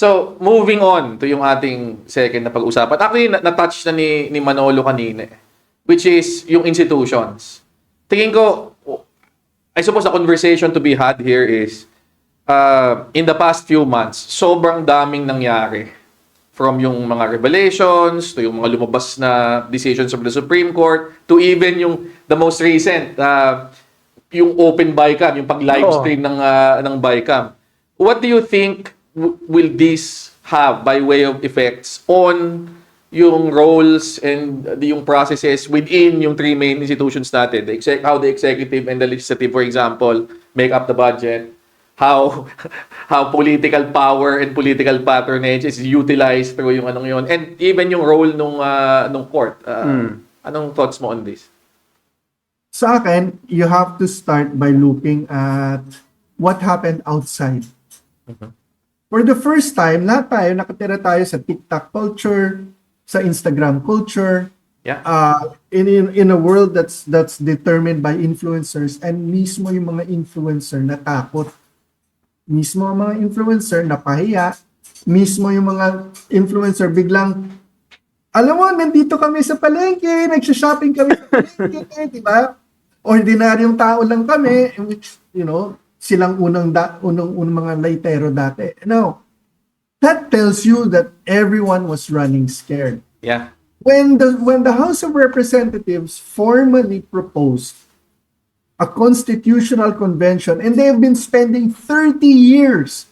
So, moving on to yung ating second na pag-usapan. Actually, na-touch na ni Manolo kanina, which is yung institutions. Tingin ko, I suppose the conversation to be had here is, in the past few months, sobrang daming nangyari. From yung mga revelations, to yung mga lumabas na decisions of the Supreme Court, to even yung the most recent, yung open BICAM, yung pag-livestream ng BICAM. What do you think will this have by way of effects on yung roles and yung processes within yung three main institutions natin? How the executive and the legislative, for example, make up the budget, how political power and political patronage is utilized through yung anong yun, and even yung role nung court. Anong thoughts mo on this? Sa akin, you have to start by looking at what happened outside. For the first time, lahat tayo, nakatira tayo sa TikTok culture, sa Instagram culture, in a world that's determined by influencers, and mismo yung mga influencer natakot. Mismo ang mga influencer napahiya, mismo yung mga influencer biglang, alam mo, nandito kami sa palengke, nagsha-shopping kami sa palengke, di ba? Ordinaryong tao lang kami, which, you know, silang unang mga laytero dati. Now, that tells you that everyone was running scared. Yeah. When the House of Representatives formally proposed a constitutional convention, and they have been spending 30 years,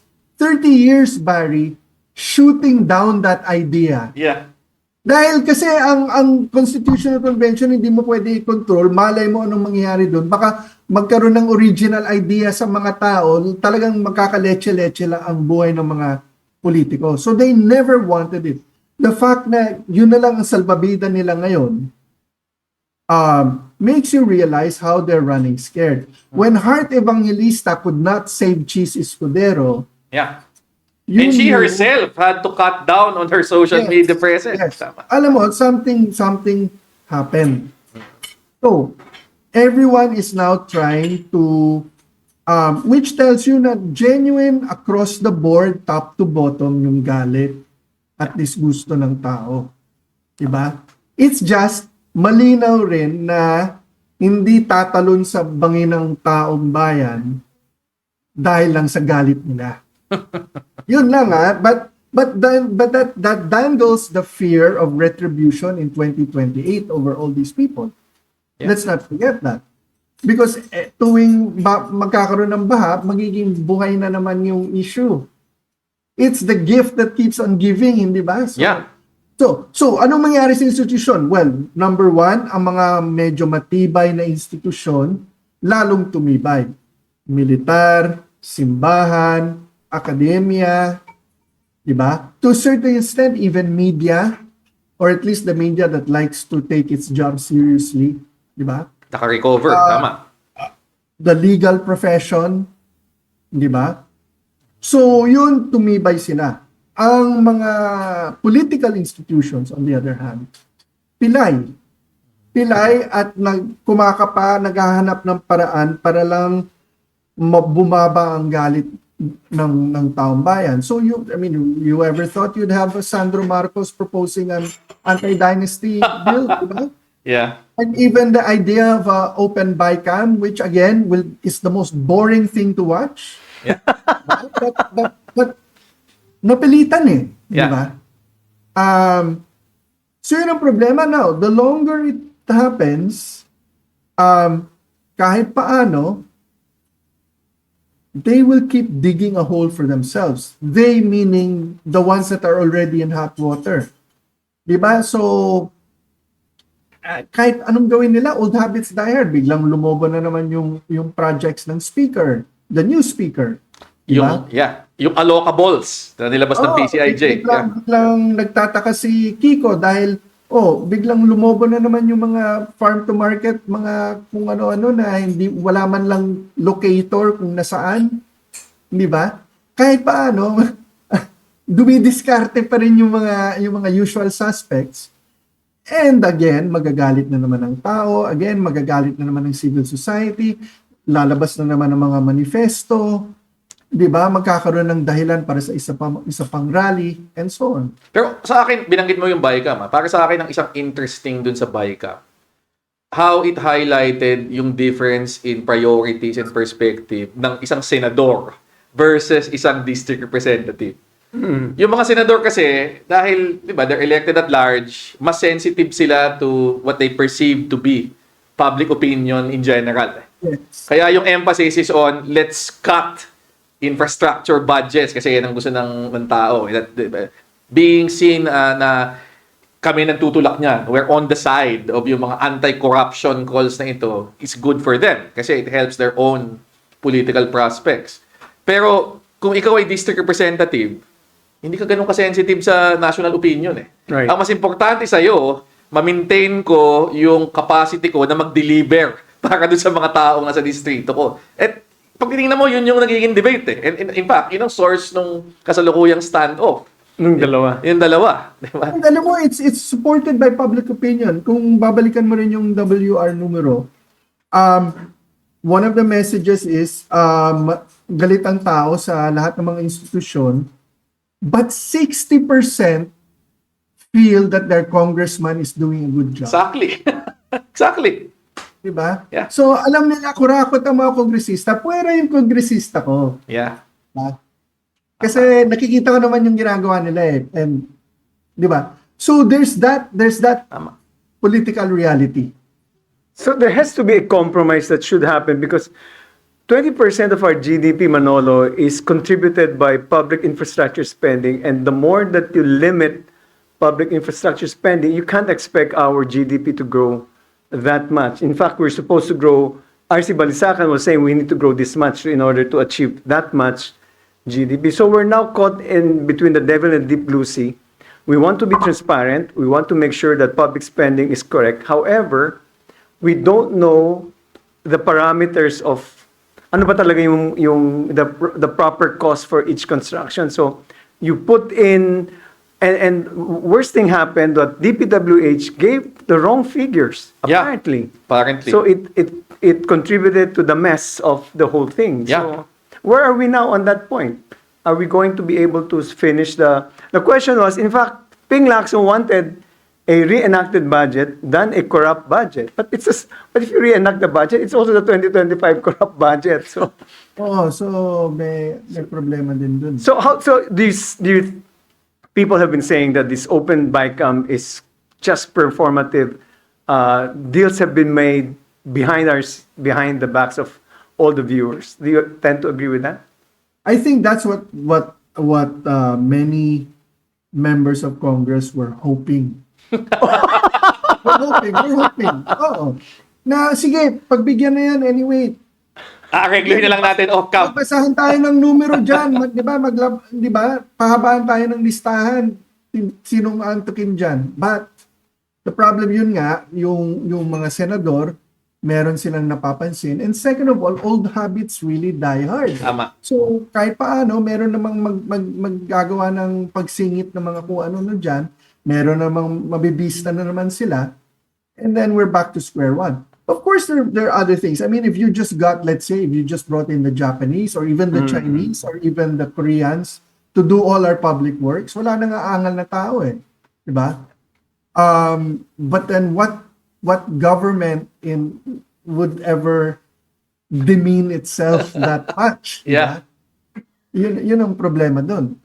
Barry, shooting down that idea. Yeah. Dahil kasi ang constitutional convention hindi mo pwede i-control, malay mo anong mangyayari doon. Baka magkaroon ng original idea sa mga tao, talagang magkakaletse-letse lang ang buhay ng mga politiko. So they never wanted it. The fact na yun na lang ang salbabida nila ngayon, makes you realize how they're running scared. When Heart Evangelista could not save Cheese Escudero, Yeah. And she herself had to cut down on her social media presence. Yes. Alam mo, something happened. So, everyone is now trying to, which tells you na genuine across the board, top to bottom, yung galit at disgusto ng tao. Diba? It's just, malinaw rin na hindi tatalon sa bangin ng taong bayan dahil lang sa galit nila. Yun lang but that dangles the fear of retribution in 2028 over all these people. Yeah. Let's not forget that. Because tuwing magkakaroon ng baha, magiging buhay na naman yung issue. It's the gift that keeps on giving, hindi ba? So anong mangyari sa institusyon? Well, number one, ang mga medyo matibay na institusyon, lalong tumibay. Militar, simbahan, akademya, di ba? To a certain extent, even media, or at least the media that likes to take its job seriously, di ba? Naka-recover, tama. The legal profession, di ba? So, yun, tumibay sila. Ang mga political institutions, on the other hand, pilay at kumakapa, naghahanap ng paraan para lang bumaba ang galit ng taong bayan. So you ever thought you'd have Sandro Marcos proposing an anti-dynasty bill, diba? Yeah. And even the idea of open BICAM, which again is the most boring thing to watch. Yeah. but napilitan eh, yeah. Diba? So yun ang problema now. The longer it happens, kahit paano, they will keep digging a hole for themselves. They meaning the ones that are already in hot water. Diba? So, kahit anong gawin nila, old habits die hard. Biglang lumobo na naman yung projects ng speaker, the new speaker. Diba? Yung allocables na nilabas ng PCIJ. Biglang nagtataka si Kiko dahil biglang lumobo na naman yung mga farm to market, mga kung ano-ano na wala man lang locator kung nasaan. Di ba? Kahit paano, dumidiskarte pa rin yung mga usual suspects. And again, magagalit na naman ang tao. Again, magagalit na naman ang civil society. Lalabas na naman ang mga manifesto. 'di ba, magkakaroon ng dahilan para sa isa pang rally and so on. Pero sa akin, binanggit mo yung BICAM. Para sa akin, ang isang interesting dun sa BICAM, how it highlighted yung difference in priorities and perspective ng isang senador versus isang district representative. Yung mga senador kasi, dahil, di ba, they're elected at large, mas sensitive sila to what they perceive to be public opinion in general. Yes. Kaya yung emphasis is on, let's cut infrastructure budgets kasi yan ang gusto ng tao. Being seen na kami nagtutulak niyan. We're on the side of yung mga anti-corruption calls na ito. It's good for them kasi it helps their own political prospects. Pero kung ikaw ay district representative, hindi ka ganun ka-sensitive sa national opinion eh. Right. Ang mas importante sa'yo, ma-maintain ko yung capacity ko na mag-deliver para doon sa mga taong nasa distrito ko. At pag tinignan mo, yun yung nagiging debate eh. And in fact, yun ang source ng kasalukuyang standoff. Nung dalawa. Yung dalawa. Di ba? And alam mo, it's supported by public opinion. Kung babalikan mo rin yung WR numero, one of the messages is, galit ang tao sa lahat ng mga institusyon, but 60% feel that their congressman is doing a good job. Exactly. Exactly. Diba? Yeah. So, alam nila, kurakot ang mga kongresista, puwera yung kongresista ko. Yeah. Diba? Kasi nakikita ko naman yung ginagawa nila eh. And, di ba? So, there's that Tama. political reality. So there has to be a compromise that should happen because 20% of our GDP, Manolo, is contributed by public infrastructure spending. And the more that you limit public infrastructure spending, you can't expect our GDP to grow that much. In fact, we're supposed to grow, RC Balisacan was saying we need to grow this much in order to achieve that much GDP. So we're now caught in between the devil and deep blue sea. We want to be transparent. We want to make sure that public spending is correct. However, we don't know the parameters of ano ba talaga the proper cost for each construction. So you put in and worst thing happened that DPWH gave the wrong figures Yeah. apparently. Apparently. So it contributed to the mess of the whole thing. Yeah. So where are we now on that point? Are we going to be able to finish the question was, in fact, Ping Lacson wanted a reenacted budget than a corrupt budget. But but if you reenact the budget, it's also the 2025 corrupt budget. So So may problema din dun. so do you people have been saying that this open BICAM is just performative. Deals have been made behind the backs of all the viewers. Do you tend to agree with that? I think that's what many members of Congress were hoping. We're hoping. Oo. Na sige, pagbigyan na yan anyway. Aregluhin na lang natin off-cam. Magbasahan tayo ng numero diyan, 'di ba? Di ba? Pahabaan tayo ng listahan sinong antukin diyan. But the problem yun nga, yung mga senador, meron silang napapansin. And second of all, old habits really die hard. Tama. So, kahit paano, meron namang maggagawa ng pagsingit ng mga kung ano dyan. Meron namang mabibista na naman sila. And then we're back to square one. Of course, there are other things. I mean, if you just brought in the Japanese or even the Chinese or even the Koreans to do all our public works, wala nang aangal na tao eh. Diba? But then what government would ever demean itself that much? Yeah. Diba? Yun ang problema dun.